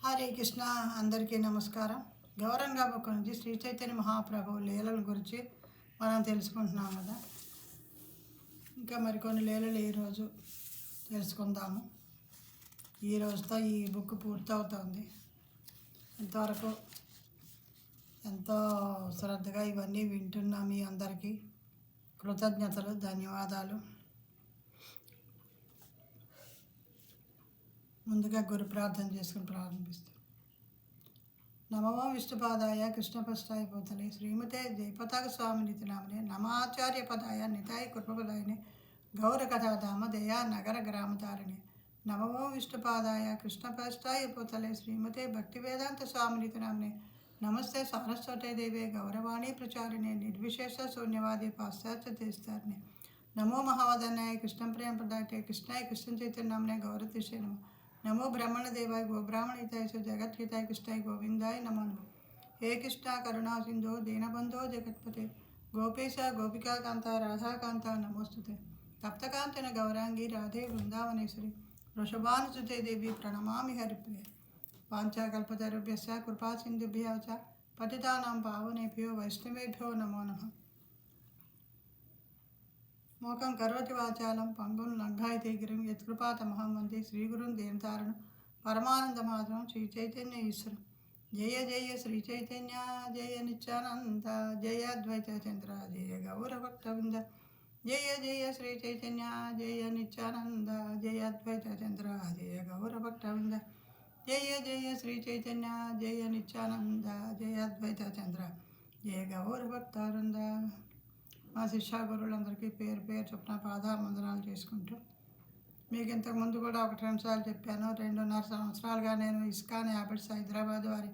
హరే కృష్ణ. అందరికీ నమస్కారం. గౌరంగా బుక్ నుంచి శ్రీ చైతన్య మహాప్రభు లీలల గురించి మనం తెలుసుకుంటున్నాం కదా. ఇంకా మరికొన్ని లీలలు ఈరోజు తెలుసుకుందాము. ఈ రోజుతో ఈ బుక్ పూర్తవుతుంది. ఇంతవరకు ఎంతో శ్రద్ధగా ఇవన్నీ వింటున్నా మీ అందరికీ కృతజ్ఞతలు, ధన్యవాదాలు. ముందుగా గురు ప్రార్థన చేసుకుని ప్రారంభిస్తాం. నమో విష్ణుపాదాయ కృష్ణపష్టాయ పోతలే శ్రీమతే జయపతాక స్వామి నితి నామనే నమాచార్య పదాయ నితాయ కృపపదాయనే గౌర కథాధామ దయా నగర గ్రామతారిణి. నమో విష్ణుపాదాయ కృష్ణపష్టాయ పోతలే శ్రీమతే భక్తి వేదాంత స్వామి నితి నామనే నమస్తే సారస్వతే దేవే గౌరవాణి ప్రచారిణే నిర్విశేష శూన్యవాది పాశ్చాత్య దేశారిణి. నమో మహావదనాయ కృష్ణ ప్రేమ పదాయ కృష్ణాయ కృష్ణ చైతన్య నామనే గౌరతిషే నమ. నమో బ్రహ్మణ దేవాయ గో బ్రాహ్మణితాయ జగద్హితాయ కృష్ణాయ గోవిందాయ నమో నమః. హే కృష్ణ కరుణా సింధో దీనబంధో జగత్పతే గోపేశ గోపికాకాంత రాధాకాంత నమోస్తుతే. తప్తకాంతన గౌరాంగి రాధే వృందావనేశ్వరి వృషభానుసుతే దేవి ప్రణమామి హరిప్రియ. వాంఛాకల్పతరుభ్యశ్చ కృపా సింధుభ్యో చ పతితానాం పావనేభ్యో వైష్ణవేభ్యో నమో నమః. మోకం కరోతి వాచాలం పంగుం లంఘాయితే గిరిం యత్కృపాతమహం వందే శ్రీగురుం దేవతారణం పరమానందమాధవం శ్రీ చైతన్య ఈశ్వరం. జయ జయ శ్రీ చైతన్య జయ నిత్యానంద జయ అద్వైత చంద్ర జయ గౌరభక్తవృంద. జయ జయ శ్రీ చైతన్య జయ నిత్యానంద జయ అద్వైత చంద్ర జయ గౌరభక్తవృంద. జయ జయ శ్రీ చైతన్య జయ నిత్యానంద జయ అద్వైత చంద్ర జయ గౌరభక్తవృంద. మా శిష్యా గురువులందరికీ పేరు పేరు చొప్పున పాదావందనాలు చేసుకుంటూ, మీకు ఇంతకుముందు కూడా 1-2 సార్లు చెప్పాను. 2.5 సంవత్సరాలుగా నేను ఇస్కాన్ హ్యాబిట్స్ హైదరాబాద్ వారి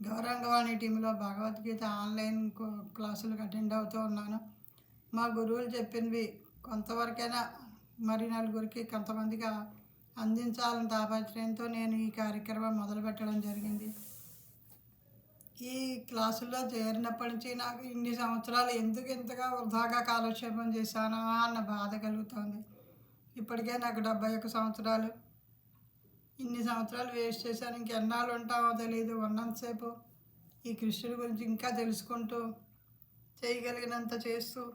గౌరంగవాణి టీంలో భగవద్గీత ఆన్లైన్ క్లాసులకు అటెండ్ అవుతూ ఉన్నాను. మా గురువులు చెప్పినవి కొంతవరకైనా మరి నలుగురికి కొంతమందికి అందించాలని తాపత్రయంతో నేను ఈ కార్యక్రమం మొదలుపెట్టడం జరిగింది. ఈ క్లాసుల్లో చేరినప్పటి నుంచి నాకు ఇన్ని సంవత్సరాలు ఎందుకు ఇంతగా వృధాగా కాలక్షేపం చేశానా అన్న బాధ కలుగుతుంది. ఇప్పటికే నాకు 71 సంవత్సరాలు. ఇన్ని సంవత్సరాలు వేస్ట్ చేశాను. ఇంకెన్నాళ్ళు ఉంటామో తెలియదు. ఉన్నంతసేపు ఈ కృష్ణుడి గురించి ఇంకా తెలుసుకుంటూ, చేయగలిగినంత చేస్తూ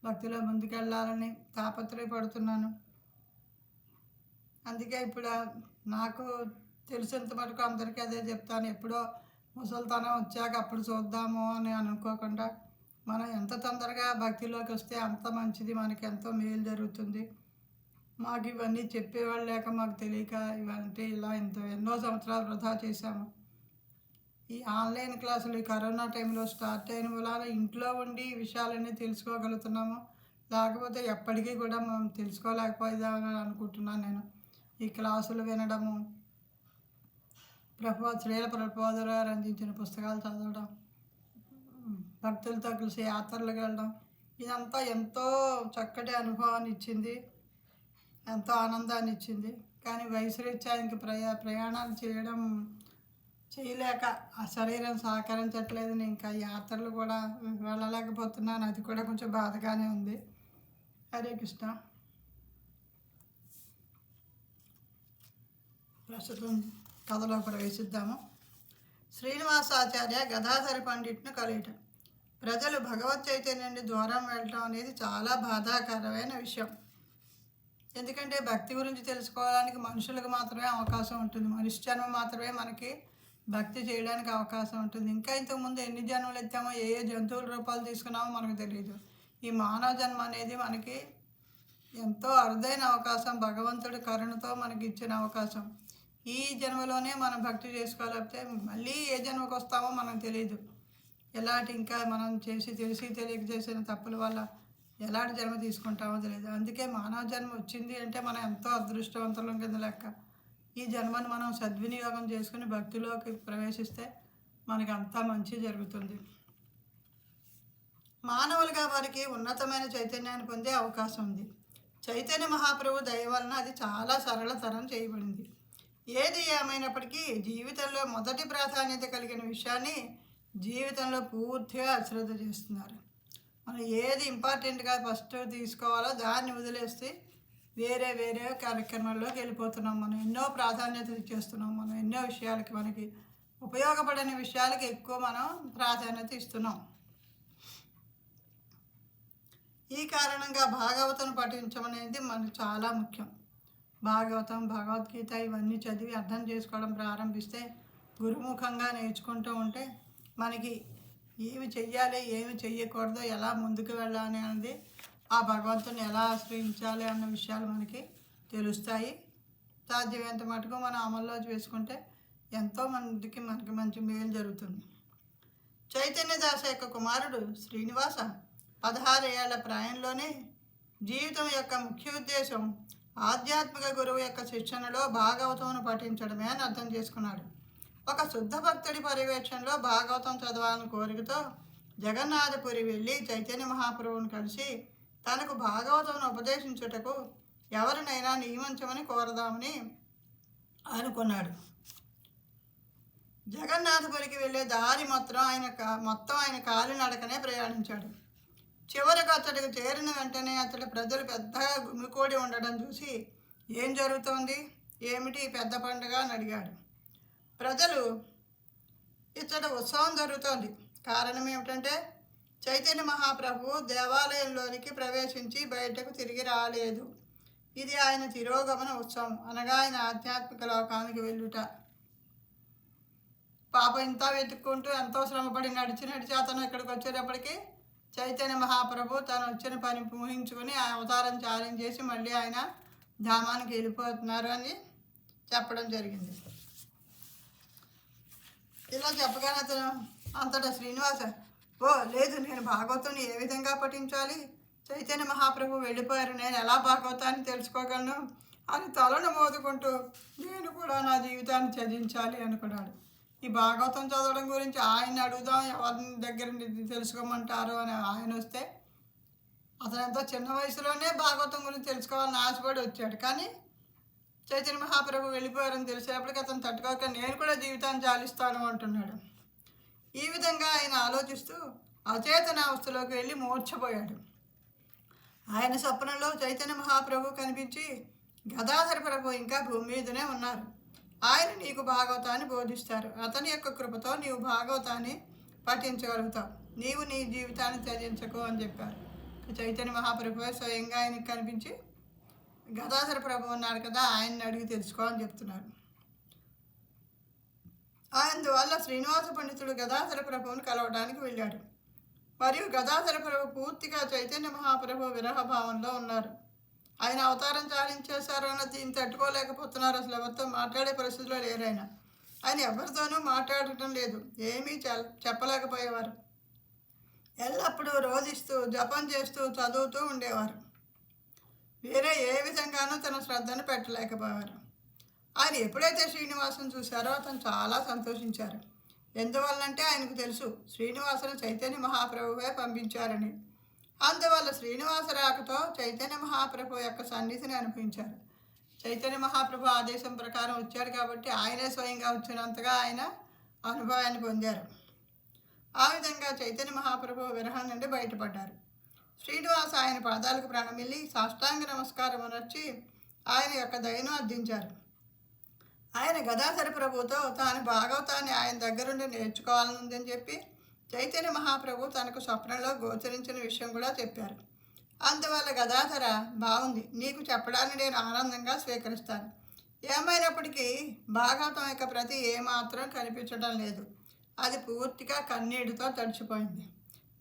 భక్తిలో ముందుకెళ్ళాలని తాపత్రయపడుతున్నాను. అందుకే ఇప్పుడు నాకు తెలిసినంత మటుకు అందరికీ అదే చెప్తాను. ఎప్పుడో ముసలితనం వచ్చాక అప్పుడు చూద్దాము అని అనుకోకుండా మనం ఎంత తొందరగా భక్తిలోకి వస్తే అంత మంచిది, మనకి ఎంతో మేలు జరుగుతుంది. మాకు ఇవన్నీ చెప్పేవాళ్ళు లేక మాకు తెలియక ఇవంటే ఇలా ఎన్నో సంవత్సరాలు వృధా చేశాము. ఈ ఆన్లైన్ క్లాసులు ఈ కరోనా టైంలో స్టార్ట్ అయిన వల్ల ఇంట్లో ఉండి ఈ విషయాలన్నీ తెలుసుకోగలుగుతున్నాము. లేకపోతే ఎప్పటికీ కూడా మనం తెలుసుకోలేకపోయేదామని అనుకుంటున్నాను. నేను ఈ క్లాసులు వినడము, శ్రీల ప్రభుపాదులు గారు అందించిన పుస్తకాలు చదవడం, భక్తులతో కలిసి యాత్రలకు వెళ్ళడం, ఇదంతా ఎంతో చక్కటి అనుభవాన్ని ఇచ్చింది, ఎంతో ఆనందాన్ని ఇచ్చింది. కానీ వయసు రీత్యా ఇంక ప్రయాణాలు చేయలేక ఆ శరీరం సహకరించట్లేదు. నేను ఇంకా యాత్రలు కూడా వెళ్ళలేకపోతున్నాను. అది కూడా కొంచెం బాధగానే ఉంది. హరే కృష్ణ. ప్రస్తుతం కథలో ప్రవేశిద్దాము. శ్రీనివాసాచార్య గదాధర పండిట్ను కలియట. ప్రజలు భగవత్ చైతన్యం నుండి దూరం వెళ్ళటం అనేది చాలా బాధాకరమైన విషయం. ఎందుకంటే భక్తి గురించి తెలుసుకోవడానికి మనుషులకు మాత్రమే అవకాశం ఉంటుంది. మనిషి జన్మ మాత్రమే మనకి భక్తి చేయడానికి అవకాశం ఉంటుంది. ఇంకా ఇంతకుముందు ఎన్ని జన్మలు ఎత్తామో, ఏ జంతువుల రూపాలు తీసుకున్నామో మనకు తెలియదు. ఈ మానవ జన్మ అనేది మనకి ఎంతో అరుదైన అవకాశం, భగవంతుడి కరుణతో మనకి ఇచ్చిన అవకాశం. ఈ జన్మలోనే మనం భక్తి చేసుకోలేకపోతే మళ్ళీ ఏ జన్మకు వస్తామో మనకు తెలియదు. ఇంకా మనం తెలిసి తెలియక చేసిన తప్పుల వల్ల ఎలాంటి జన్మ తీసుకుంటామో తెలియదు. అందుకే మానవ జన్మ వచ్చింది అంటే మనం ఎంతో అదృష్టవంతులం కింద లెక్క. ఈ జన్మను మనం సద్వినియోగం చేసుకుని భక్తిలోకి ప్రవేశిస్తే మనకి అంతా మంచి జరుగుతుంది. మానవులుగా వారికి ఉన్నతమైన చైతన్యాన్ని పొందే అవకాశం ఉంది. చైతన్య మహాప్రభు దయ వలన అది చాలా సరళతరం చేయబడింది. ఏది ఏమైనప్పటికీ జీవితంలో మొదటి ప్రాధాన్యత కలిగిన విషయాన్ని జీవితంలో పూర్తిగా అశ్రద్ధ చేస్తున్నారు. మనం ఏది ఇంపార్టెంట్గా ఫస్ట్ తీసుకోవాలో దాన్ని వదిలేస్తే వేరే వేరే కార్యక్రమాల్లోకి వెళ్ళిపోతున్నాం. మనం ఎన్నో ప్రాధాన్యత ఇచ్చేస్తున్నాం. మనం ఎన్నో విషయాలకి మనకి ఉపయోగపడని విషయాలకి ఎక్కువ మనం ప్రాధాన్యత ఇస్తున్నాం. ఈ కారణంగా భాగవతం పఠించమనేది మనకు చాలా ముఖ్యం. భాగవతం, భగవద్గీత ఇవన్నీ చదివి అర్థం చేసుకోవడం ప్రారంభిస్తే, గురుముఖంగా నేర్చుకుంటూ ఉంటే మనకి ఏమి చెయ్యాలి, ఏమి చెయ్యకూడదు, ఎలా ముందుకు వెళ్ళాలి అనేది, ఆ భగవంతుని ఎలా ఆశ్రయించాలి అన్న విషయాలు మనకి తెలుస్తాయి. సాధ్యమైనంత మటుకు మనం అమల్లో చేసుకుంటే ఎంతో మందికి మనకి మంచి మేలు జరుగుతుంది. చైతన్యదాస యొక్క కుమారుడు శ్రీనివాస 16 ఏళ్ల ప్రాయంలోనే జీవితం యొక్క ముఖ్య ఉద్దేశం ఆధ్యాత్మిక గురువు యొక్క శిక్షణలో భాగవతమును పఠించడమే అని అర్థం చేసుకున్నాడు. ఒక శుద్ధ భక్తుడి పర్యవేక్షణలో భాగవతం చదవాలని కోరికతో జగన్నాథపురి వెళ్ళి చైతన్య మహాప్రభువుని కలిసి తనకు భాగవతమును ఉపదేశించుటకు ఎవరినైనా నియమించమని కోరదామని అనుకున్నాడు. జగన్నాథపురికి వెళ్ళే దారి మొత్తం ఆయన కాలినడకనే ప్రయాణించాడు. చివరికి అతడికి చేరిన వెంటనే అతడి ప్రజలు పెద్దగా గుమికూడి ఉండడం చూసి ఏం జరుగుతోంది, ఏమిటి పెద్ద పండుగ అని అడిగాడు. ప్రజలు ఇతడు ఉత్సవం జరుగుతోంది, కారణం ఏమిటంటే చైతన్య మహాప్రభు దేవాలయంలోనికి ప్రవేశించి బయటకు తిరిగి రాలేదు. ఇది ఆయన తిరోగమన ఉత్సవం, అనగా ఆయన ఆధ్యాత్మిక లోకానికి వెళ్ళుట. పాప ఇంత వెతుక్కుంటూ ఎంతో శ్రమపడి నడిచి అతను ఇక్కడికి వచ్చేటప్పటికి చైతన్య మహాప్రభు తను వచ్చిన పని ఊహించుకొని ఆ అవతారం ఛాలెంజ్ చేసి మళ్ళీ ఆయన ధామానికి వెళ్ళిపోతున్నారు అని చెప్పడం జరిగింది. ఇలా చెప్పగానే అతను అంతటా శ్రీనివాస, ఓ లేదు, నేను భాగవతాన్ని ఏ విధంగా పఠించాలి? చైతన్య మహాప్రభు వెళ్ళిపోయారు, నేను ఎలా భాగవతాన్ని తెలుసుకోగలను అని తలను మోదుకుంటూ నేను కూడా నా జీవితాన్ని త్యజించాలి అనుకున్నాడు. ఈ భాగవతం చదవడం గురించి ఆయన అడుగుదాం, ఎవరి దగ్గర తెలుసుకోమంటారు అని ఆయన వస్తే అతను ఎంతో చిన్న వయసులోనే భాగవతం గురించి తెలుసుకోవాలని ఆశపడి వచ్చాడు. కానీ చైతన్య మహాప్రభు వెళ్ళిపోయారని తెలిసేపటికి అతను తట్టుకోక నేను కూడా జీవితాన్ని చాలిస్తాను అంటున్నాడు. ఈ విధంగా ఆయన ఆలోచిస్తూ అచేతనావస్థలోకి వెళ్ళి మూర్ఛపోయాడు. ఆయన స్వప్నంలో చైతన్య మహాప్రభు కనిపించి, గదాధర ప్రభు ఇంకా భూమి మీదనే ఉన్నారు, ఆయన నీకు భాగవతాన్ని బోధిస్తారు, అతని యొక్క కృపతో నీవు భాగవతాన్ని పఠించగలుగుతావు, నీవు నీ జీవితాన్ని త్యజించకు అని చెప్పారు. చైతన్య మహాప్రభు స్వయంగా ఆయనకి కనిపించి గదాధర ప్రభు ఉన్నారు కదా, ఆయన్ని అడిగి తెలుసుకో అని చెప్తున్నారు. అందువల్ల శ్రీనివాస పండితుడు గదాధర ప్రభువుని కలవడానికి వెళ్ళాడు. మరియు గదాధర ప్రభు పూర్తిగా చైతన్య మహాప్రభు విరహభావంలో ఉన్నారు. ఆయన అవతారం చాలించేశారు అన్నది దీన్ని తట్టుకోలేకపోతున్నారు. అసలు ఎవరితో మాట్లాడే పరిస్థితిలో లేరు. ఆయన ఎవరితోనూ మాట్లాడటం లేదు, ఏమీ చెప్పలేకపోయేవారు. ఎల్లప్పుడూ రోధిస్తూ జపం చేస్తూ చదువుతూ ఉండేవారు. వేరే ఏ విధంగానూ తన శ్రద్ధను పెట్టలేకపోయారు. ఆయన ఎప్పుడైతే శ్రీనివాసుని చూశారో అతను చాలా సంతోషించారు. ఎందువల్లంటే ఆయనకు తెలుసు శ్రీనివాసుని చైతన్య మహాప్రభువే పంపించారని. అందువల్ల శ్రీనివాస రాకతో చైతన్య మహాప్రభు యొక్క సన్నిధిని అనిపించారు. చైతన్య మహాప్రభు ఆదేశం ప్రకారం వచ్చాడు కాబట్టి ఆయనే స్వయంగా వచ్చినంతగా ఆయన అనుభవాన్ని పొందారు. ఆ విధంగా చైతన్య మహాప్రభు విరహం నుండి బయటపడ్డారు. శ్రీనివాస ఆయన పాదాలకు ప్రణమిల్లి సాష్టాంగ నమస్కారం అనర్చి ఆయన యొక్క దయను అర్థించారు. ఆయన గదాధర ప్రభుతో తాను భాగవతాన్ని ఆయన దగ్గరుండి నేర్చుకోవాలనుందని చెప్పి చైతన్య మహాప్రభు తనకు స్వప్నంలో గోచరించిన విషయం కూడా చెప్పారు. అందువల్ల గదాధర, బాగుంది, నీకు చెప్పడాన్ని నేను ఆనందంగా స్వీకరిస్తాను. ఏమైనప్పటికీ భాగవతం యొక్క ప్రతి ఏమాత్రం కనిపించడం లేదు, అది పూర్తిగా కన్నీటితో తడిచిపోయింది.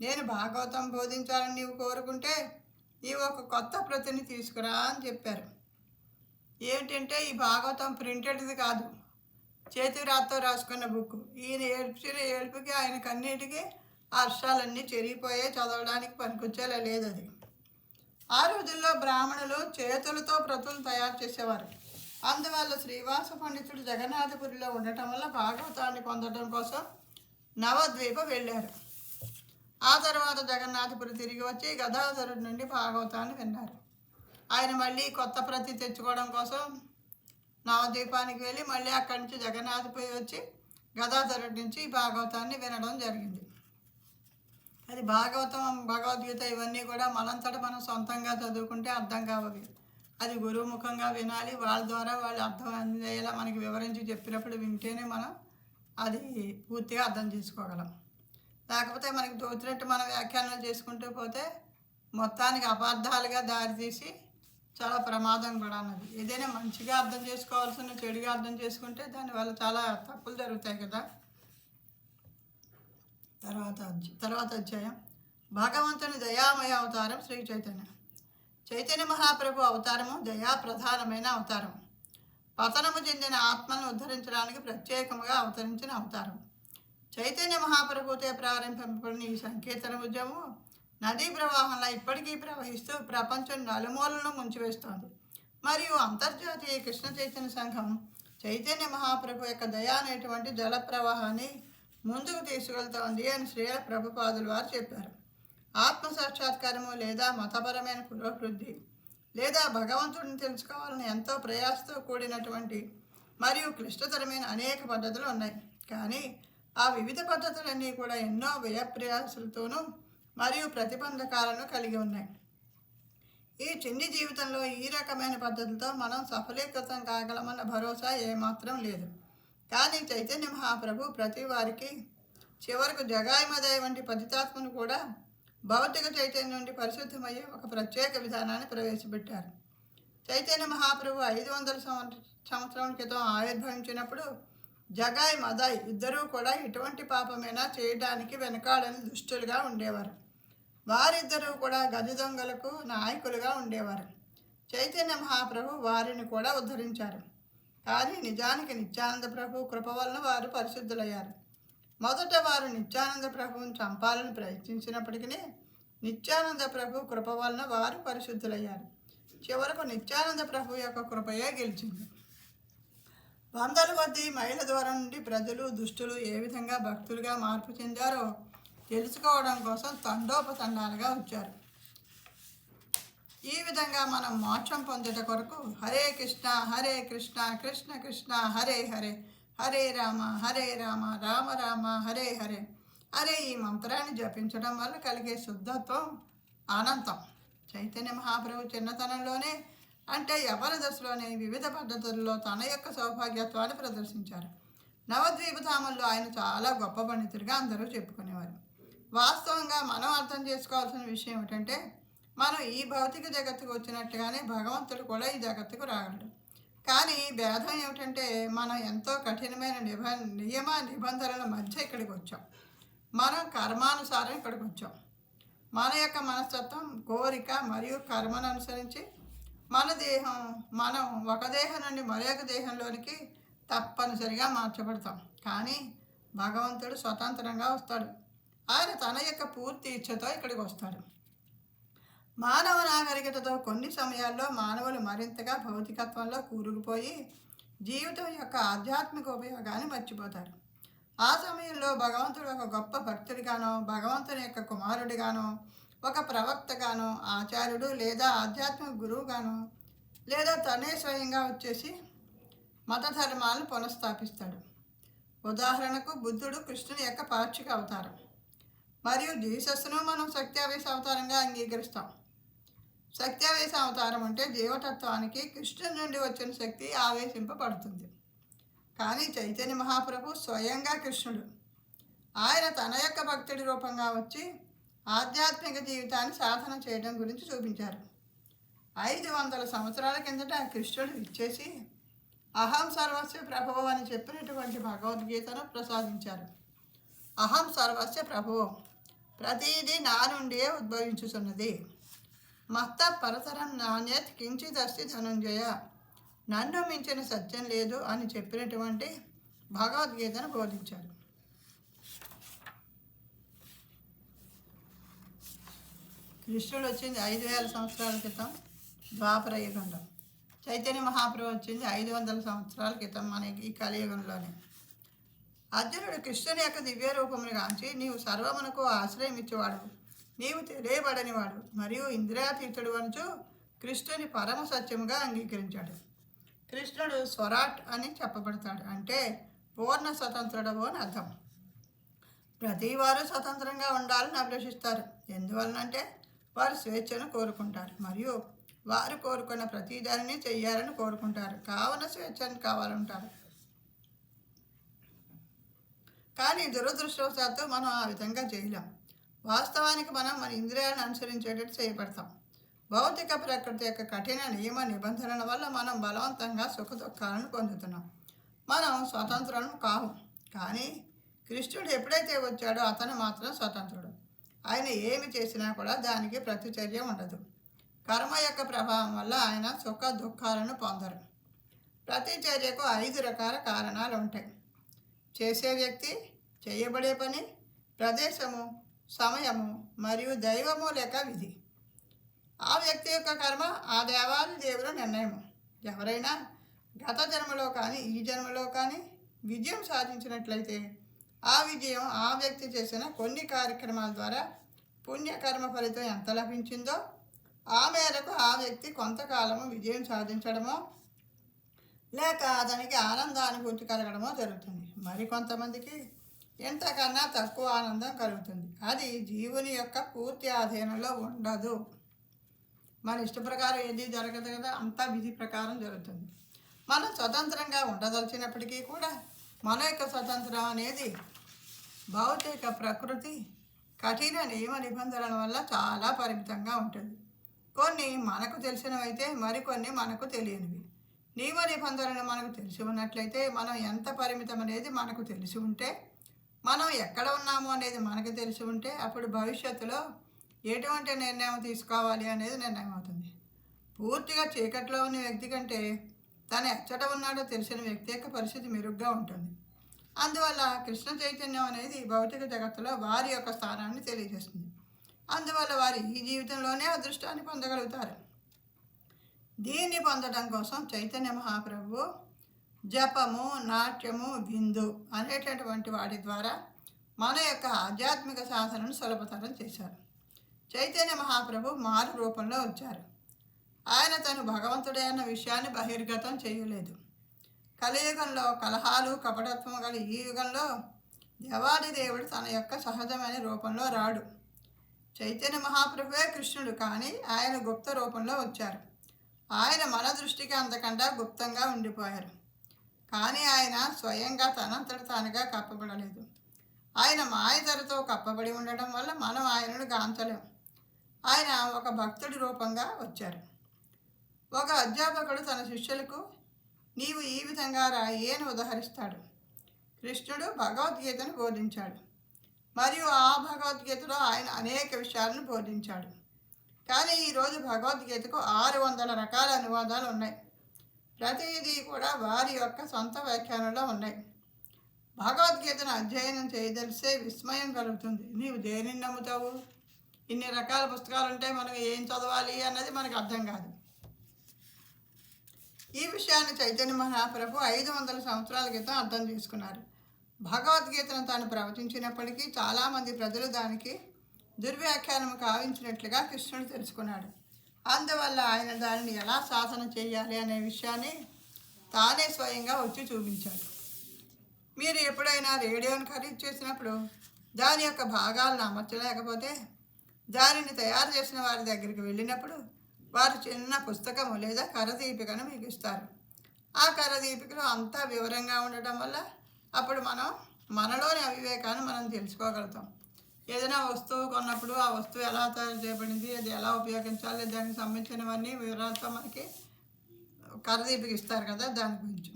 నేను భాగవతం బోధించాలని నీవు కోరుకుంటే నీవు ఒక కొత్త ప్రతిని తీసుకురా అని చెప్పారు. ఏమిటంటే ఈ భాగవతం ప్రింటెడ్ది కాదు, చేతి రాత్తో రాసుకున్న బుక్. ఈయన ఏడుపుకి ఆయన కన్నీటికి అర్షాలన్నీ చెరిగిపోయే, చదవడానికి పనికొచ్చేలా లేదు అది. ఆ రోజుల్లో బ్రాహ్మణులు చేతులతో ప్రతులు తయారు చేసేవారు. అందువల్ల శ్రీవాస పండితుడు జగన్నాథపురిలో ఉండటం వల్ల భాగవతాన్ని పొందడం కోసం నవద్వీప వెళ్ళారు. ఆ తర్వాత జగన్నాథపురి తిరిగి వచ్చి గదాధరుడి నుండి భాగవతాన్ని విన్నారు. ఆయన మళ్ళీ కొత్త ప్రతి తెచ్చుకోవడం కోసం నవద్వీపానికి వెళ్ళి మళ్ళీ అక్కడి నుంచి జగన్నాథపురి వచ్చి గదాధరుడి నుంచి భాగవతాన్ని వినడం జరిగింది. అది భాగవతం, భగవద్గీత ఇవన్నీ కూడా మనంతట మనం సొంతంగా చదువుకుంటే అర్థం కావవి. అది గురువు ముఖంగా వినాలి. వాళ్ళ ద్వారా వాళ్ళు అర్థం అయ్యేలా మనకి వివరించి చెప్పినప్పుడు వింటేనే మనం అది పూర్తిగా అర్థం చేసుకోగలం. లేకపోతే మనకి తోచినట్టు మనం వ్యాఖ్యానాలు చేసుకుంటూ పోతే మొత్తానికి అపార్థాలుగా దారితీసి చాలా ప్రమాదం కూడా అన్నది. ఏదైనా మంచిగా అర్థం చేసుకోవాల్సిన చెడుగా అర్థం చేసుకుంటే దానివల్ల చాలా తప్పులు జరుగుతాయి కదా. తర్వాత అధ్యాయం భగవంతుని దయామయ అవతారం శ్రీ చైతన్య. చైతన్య మహాప్రభు అవతారము దయా ప్రధానమైన అవతారం. పతనము చెందిన ఆత్మను ఉద్ధరించడానికి ప్రత్యేకముగా అవతరించిన అవతారం. చైతన్య మహాప్రభుతో ప్రారంభింపబడిన ఈ సంకీర్తన ఉద్యమం నదీ ప్రవాహంలో ఇప్పటికీ ప్రవహిస్తూ ప్రపంచం నలుమూలను ముంచివేస్తోంది. మరియు అంతర్జాతీయ కృష్ణ చైతన్య సంఘం చైతన్య మహాప్రభు యొక్క దయా అనేటువంటి జల ప్రవాహాన్ని ముందుకు తీసుకెళ్తోంది అని శ్రీల ప్రభుపాదులు వారు చెప్పారు. ఆత్మ సాక్షాత్కారము లేదా మతపరమైన పురోభివృద్ధి లేదా భగవంతుడిని తెలుసుకోవాలని ఎంతో ప్రయాసతో కూడినటువంటి మరియు క్లిష్టతరమైన అనేక పద్ధతులు ఉన్నాయి. కానీ ఆ వివిధ పద్ధతులన్నీ కూడా ఎన్నో వ్యయప్రయాసాలతోనూ మరియు ప్రతిబంధకాలను కలిగి ఉన్నాయి. ఈ చిన్ని జీవితంలో ఈ రకమైన పద్ధతులతో మనం సఫలీకృతం కాగలమన్న భరోసా ఏమాత్రం లేదు. కానీ చైతన్య మహాప్రభు ప్రతి వారికి చివరకు జగాయమదయ వంటి పతితాత్మను కూడా భౌతిక చైతన్యం నుండి పరిశుద్ధమయ్యే ఒక ప్రత్యేక విధానాన్ని ప్రవేశపెట్టారు. చైతన్య మహాప్రభు 500 సంవత్సరాల క్రితం ఆవిర్భవించినప్పుడు జగాయ్ మదాయ్ ఇద్దరూ కూడా ఎటువంటి పాపమైనా చేయడానికి వెనకాడని దుష్టులుగా ఉండేవారు. వారిద్దరూ కూడా గది దొంగలకు నాయకులుగా ఉండేవారు. చైతన్య మహాప్రభు వారిని కూడా ఉద్ధరించారు. కానీ నిజానికి నిత్యానంద ప్రభు కృప వలన వారు పరిశుద్ధులయ్యారు. మొదట వారు నిత్యానంద ప్రభువుని చంపాలని ప్రయత్నించినప్పటికీ నిత్యానంద ప్రభు కృప వలన వారు పరిశుద్ధులయ్యారు. చివరకు నిత్యానంద ప్రభు యొక్క కృపయే గెలిచింది. వందల కొద్ది మైళ్ళ దూరం నుండి ప్రజలు దుష్టులు ఏ విధంగా భక్తులుగా మార్పు చెందారో తెలుసుకోవడం కోసం తండోపతండాలుగా వచ్చారు. ఈ విధంగా మనం మోక్షం పొందేట కొరకు హరే కృష్ణ కృష్ణ కృష్ణ హరే హరే హరే రామ రామ రామ హరే హరే అరే ఈ మంత్రాన్ని జపించడం వల్ల కలిగే శుద్ధత్వం అనంతం. చైతన్య మహాప్రభు చిన్నతనంలోనే అంటే యవ్వన దశలోనే వివిధ పద్ధతుల్లో తన యొక్క సౌభాగ్యత్వాన్ని ప్రదర్శించారు. నవద్వీపధామంలో ఆయన చాలా గొప్ప పండితుడిగా అందరూ చెప్పుకునేవారు. వాస్తవంగా మనం అర్థం చేసుకోవాల్సిన విషయం ఏమిటంటే మనం ఈ భౌతిక జగత్తుకు వచ్చినట్టుగానే భగవంతుడు కూడా ఈ జగత్తుకు రాగలడు. కానీ భేదం ఏమిటంటే మనం ఎంతో కఠినమైన నియమ నిబంధనల మధ్య ఇక్కడికి వచ్చాం. మనం కర్మానుసారం ఇక్కడికి వచ్చాం. మన యొక్క మనస్తత్వం కోరిక మరియు కర్మను అనుసరించి మనం ఒక దేహం నుండి మరొక దేహంలోనికి తప్పనిసరిగా మార్చబడతాం. కానీ భగవంతుడు స్వతంత్రంగా వస్తాడు. ఆయన తన యొక్క పూర్తి ఇచ్ఛతో ఇక్కడికి వస్తాడు. మానవ నాగరికతతో కొన్ని సమయాల్లో మానవులు మరింతగా భౌతికత్వంలో కూరుకుపోయి జీవితం యొక్క ఆధ్యాత్మిక ఉపయోగాన్ని మర్చిపోతారు. ఆ సమయంలో భగవంతుడు ఒక గొప్ప భక్తుడిగానో భగవంతుని యొక్క కుమారుడిగానో ఒక ప్రవక్తగానో ఆచార్యుడు లేదా ఆధ్యాత్మిక గురువుగానో లేదా తనే స్వయంగా వచ్చేసి మత ధర్మాలను పునఃస్థాపిస్తాడు. ఉదాహరణకు బుద్ధుడు కృష్ణుని యొక్క పాక్షిక అవతారం మరియు జీసస్ను మనం సత్యావేశ అవతారంగా అంగీకరిస్తాం. సత్యావేశ అవతారం అంటే జీవతత్వానికి కృష్ణుని నుండి వచ్చిన శక్తి ఆవేశింపబడుతుంది. కానీ చైతన్య మహాప్రభు స్వయంగా కృష్ణుడు. ఆయన తన యొక్క భక్తుడి రూపంగా వచ్చి ఆధ్యాత్మిక జీవితాన్ని సాధన చేయడం గురించి చూపించారు. 500 సంవత్సరాల కిందట కృష్ణుడు ఇచ్చేసి అహం సర్వస్య ప్రభువు అని చెప్పినటువంటి భగవద్గీతను ప్రసాదించారు. అహం సర్వస్య ప్రభువు, ప్రతిదీ నా నుండే ఉద్భవించుతున్నది. మత్త పరతరం నాణ్యత్ కించిదస్తి ధనంజయ, నన్ను మించిన సత్యం లేదు అని చెప్పినటువంటి భగవద్గీతను బోధించారు. కృష్ణుడు వచ్చింది 5000 సంవత్సరాల క్రితం ద్వాపర యుగంలో. చైతన్య మహాప్రభు వచ్చింది 500 సంవత్సరాల క్రితం మనకి ఈ కలియుగంలోనే. అర్జునుడు కృష్ణుని యొక్క దివ్య రూపమును గాంచి నీవు సర్వమునకు ఆశ్రయం ఇచ్చేవాడు, నీవు తెలియబడనివాడు మరియు ఇంద్రియాతీతుడు అనుచు కృష్ణుని పరమ సత్యముగా అంగీకరించాడు. కృష్ణుడు స్వరాట్ అని చెప్పబడతాడు, అంటే పూర్ణ స్వతంత్రుడవు అని అర్థం. ప్రతివారు స్వతంత్రంగా ఉండాలని అభిలషిస్తారు. ఎందువలనంటే వారు స్వేచ్ఛను కోరుకుంటారు మరియు వారు కోరుకున్న ప్రతి దానిని చెయ్యాలని కోరుకుంటారు, కావున స్వేచ్ఛను కావాలంటారు. కానీ దురదృష్టవశాత్తు మనం ఆ విధంగా చేయలేం. వాస్తవానికి మనం మన ఇంద్రియాలను అనుసరించేటట్టు చేయబడతాం. భౌతిక ప్రకృతి యొక్క కఠిన నియమ నిబంధనల వల్ల మనం బలవంతంగా సుఖ దుఃఖాలను పొందుతున్నాం. మనం స్వతంత్రులం కావు. కానీ కృష్ణుడు ఎప్పుడైతే వచ్చాడో అతను మాత్రం స్వతంత్రుడు. ఆయన ఏమి చేసినా కూడా దానికి ప్రతిచర్య ఉండదు. కర్మ యొక్క ప్రభావం వల్ల ఆయన సుఖ దుఃఖాలను పొందరు. ప్రతిచర్యకు 5 రకాల కారణాలు ఉంటాయి: చేసే వ్యక్తి, చేయబడే పని, ప్రదేశము, సమయము మరియు దైవము లేక విధి. ఆ వ్యక్తి యొక్క కర్మ ఆ దేవాది దేవుల నిర్ణయము. ఎవరైనా గత జన్మలో కానీ ఈ జన్మలో కానీ విజయం సాధించినట్లయితే ఆ విజయం ఆ వ్యక్తి చేసిన కొన్ని కార్యక్రమాల ద్వారా పుణ్యకర్మ ఫలితం ఎంత లభించిందో ఆ మేరకు ఆ వ్యక్తి కొంతకాలము విజయం సాధించడమో లేక అతనికి ఆనందానుభూతి కలగడమో జరుగుతుంది. మరికొంతమందికి ఎంతకన్నా తక్కువ ఆనందం కలుగుతుంది. అది జీవుని యొక్క పూర్తి ఆధీనంలో ఉండదు. మన ఇష్ట ప్రకారం ఏది జరగదు కదా, అంతా విధి ప్రకారం జరుగుతుంది. మనం స్వతంత్రంగా ఉండదలిచినప్పటికీ కూడా మన యొక్క స్వతంత్రం అనేది భౌతిక ప్రకృతి కఠిన నియమ నిబంధనల వల్ల చాలా పరిమితంగా ఉంటుంది. కొన్ని మనకు తెలిసినవైతే మరికొన్ని మనకు తెలియనివి. నియమ నిబంధనలు మనకు తెలిసి ఉన్నట్లయితే మనం ఎంత పరిమితం అనేది మనకు తెలిసి ఉంటే, మనం ఎక్కడ ఉన్నాము అనేది మనకు తెలిసి ఉంటే అప్పుడు భవిష్యత్తులో ఎటువంటి నిర్ణయం తీసుకోవాలి అనేది నిర్ణయం అవుతుంది. పూర్తిగా చీకట్లో ఉన్న వ్యక్తి కంటే తను ఎచ్చట ఉన్నాడో తెలిసిన వ్యక్తి యొక్క పరిస్థితి మెరుగ్గా ఉంటుంది. అందువల్ల కృష్ణ చైతన్యం అనేది భౌతిక జగత్తులో వారి యొక్క స్థానాన్ని తెలియజేస్తుంది. అందువల్ల వారు ఈ జీవితంలోనే అదృష్టాన్ని పొందగలుగుతారు. దీన్ని పొందడం కోసం చైతన్య మహాప్రభు జపము, నాట్యము, విందు అనేటటువంటి వాటి ద్వారా మన యొక్క ఆధ్యాత్మిక సాధనను సులభతరం చేశారు. చైతన్య మహాప్రభు మారు రూపంలో వచ్చారు. ఆయన తను భగవంతుడే అన్న విషయాన్ని బహిర్గతం చేయలేదు. కలియుగంలో కలహాలు, కపటత్వం గల ఈ యుగంలో దేవాది దేవుడు తన యొక్క సహజమైన రూపంలో రాడు. చైతన్య మహాప్రభువే కృష్ణుడు, కానీ ఆయన గుప్త రూపంలో వచ్చారు. ఆయన మన దృష్టికి అంతకంటే గుప్తంగా ఉండిపోయారు. కానీ ఆయన స్వయంగా తనంతట తానుగా కప్పబడలేదు. ఆయన మాయతరతో కప్పబడి ఉండడం వల్ల మనం ఆయనను గాంచలేం. ఆయన ఒక భక్తుడి రూపంగా వచ్చారు. ఒక అధ్యాపకుడు తన శిష్యులకు నీవు ఈ విధంగా రాయి అని ఉదహరిస్తాడు. కృష్ణుడు భగవద్గీతను బోధించాడు మరియు ఆ భగవద్గీతలో ఆయన అనేక విషయాలను బోధించాడు. కానీ ఈరోజు భగవద్గీతకు 600 రకాల అనువాదాలు ఉన్నాయి. ప్రతిదీ కూడా వారి యొక్క సొంత వ్యాఖ్యానంలో ఉన్నాయి. భగవద్గీతను అధ్యయనం చేయదలిసే విస్మయం కలుగుతుంది. నీవు దేనిని నమ్ముతావు? ఇన్ని రకాల పుస్తకాలు ఉంటే మనం ఏం చదవాలి అన్నది మనకు అర్థం కాదు. ఈ విషయాన్ని చైతన్య మహాప్రభు 500 సంవత్సరాల క్రితం అర్థం చేసుకున్నారు. భగవద్గీతను తాను ప్రవచించినప్పటికీ చాలామంది ప్రజలు దానికి దుర్వ్యాఖ్యానం కావించినట్లుగా కృష్ణుడు తెలుసుకున్నాడు. అందువల్ల ఆయన దానిని ఎలా సాధన చేయాలి అనే విషయాన్ని తానే స్వయంగా వచ్చి చూపించాడు. మీరు ఎప్పుడైనా రేడియోను ఖరీదు చేసినప్పుడు దాని యొక్క భాగాలను అమర్చలేకపోతే దానిని తయారు చేసిన వారి దగ్గరికి వెళ్ళినప్పుడు వారు చిన్న పుస్తకము లేదా కరదీపికను మీకు ఇస్తారు. ఆ కరదీపికలో అంతా వివరంగా ఉండటం వల్ల అప్పుడు మనం మనలోని అవివేకాన్ని మనం తెలుసుకోగలుగుతాం. ఏదైనా వస్తువు కొన్నప్పుడు ఆ వస్తువు ఎలా తయారు చేయబడింది, అది ఎలా ఉపయోగించాలి, దానికి సంబంధించినవన్నీ వివరాలతో మనకి కరదీపిక ఇస్తారు కదా, దాని గురించి.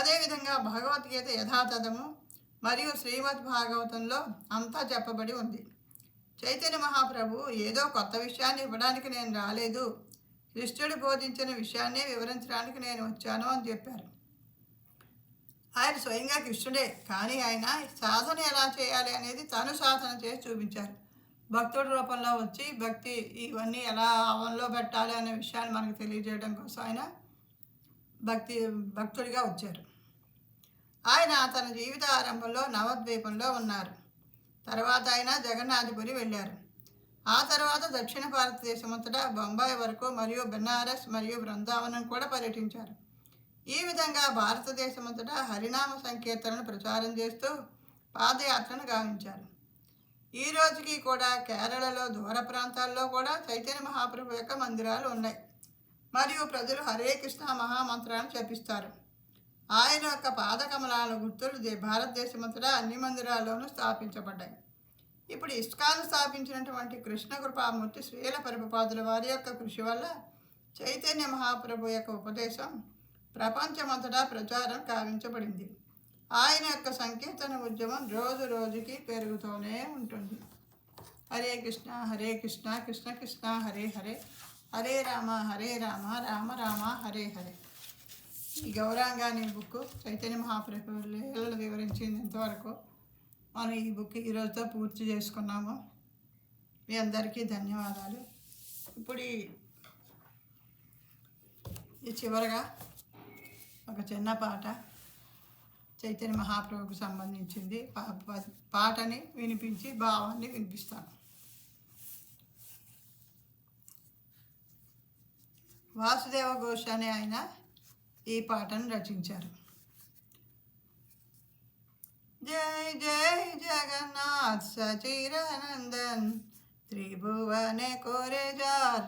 అదేవిధంగా భగవద్గీత యథాతథము మరియు శ్రీమద్ భాగవతంలో అంతా చెప్పబడి ఉంది. చైతన్య మహాప్రభు ఏదో కొత్త విషయాన్ని ఇవ్వడానికి నేను రాలేదు, కృష్ణుడు బోధించిన విషయాన్నే వివరించడానికి నేను వచ్చాను అని చెప్పారు. ఆయన స్వయంగా కృష్ణుడే, కానీ ఆయన సాధన ఎలా చేయాలి అనేది తను సాధన చేసి చూపించారు. భక్తుడి రూపంలో వచ్చి భక్తి ఇవన్నీ ఎలా అవంలో పెట్టాలి అనే విషయాన్ని మనకు తెలియజేయడం కోసం ఆయన భక్తుడిగా వచ్చారు. ఆయన తన జీవిత ఆరంభంలో నవద్వీపంలో ఉన్నారు. తర్వాత ఆయన జగన్నాథపురి వెళ్ళారు. ఆ తర్వాత దక్షిణ భారతదేశం అంతటా బొంబాయి వరకు మరియు బెనారస్ మరియు బృందావనం కూడా పర్యటించారు. ఈ విధంగా భారతదేశం అంతటా హరినామ సంకీర్తనను ప్రచారం చేస్తూ పాదయాత్రను గావించారు. ఈ రోజుకి కూడా కేరళలో దూర ప్రాంతాల్లో కూడా చైతన్య మహాప్రభు యొక్క మందిరాలు ఉన్నాయి. మరియు ప్రజలు హరే కృష్ణ మహామంత్రాన్ని జపిస్తారు. ఆయన యొక్క పాదకమలాల గుర్తులు భారతదేశమంతటా అన్ని మందిరాల్లోనూ స్థాపించబడ్డాయి. ఇప్పుడు ఇస్కాన్ స్థాపించినటువంటి కృష్ణ కృపామూర్తి శ్రీల ప్రభుపాదుల వారి యొక్క కృషి వల్ల చైతన్య మహాప్రభు యొక్క ఉపదేశం ప్రపంచమంతటా ప్రచారం కావించబడింది. ఆయన యొక్క సంకీర్తన ఉద్యమం రోజు రోజుకి పెరుగుతూనే ఉంటుంది. హరే కృష్ణ కృష్ణ కృష్ణ హరే హరే, హరే రామ రామ రామ హరే హరే. ఈ గౌరాంగాని బుక్ చైతన్య మహాప్రభు లీలలు వివరించింది ఇంతవరకు. మనం ఈ బుక్ ఈరోజుతో పూర్తి చేసుకున్నాము. మీ అందరికీ ధన్యవాదాలు. ఇప్పుడు ఈ చివరగా ఒక చిన్న పాట చైతన్య మహాప్రభుకు సంబంధించింది. పాటని వినిపించి భావాన్ని వినిపిస్తాను. వాసుదేవ ఘోష్ అనే ఆయన ఈ పాటను రచించారు. జై జై జగన్నాథ్ సచిరానందన్ త్రిభువనే కోరే జార్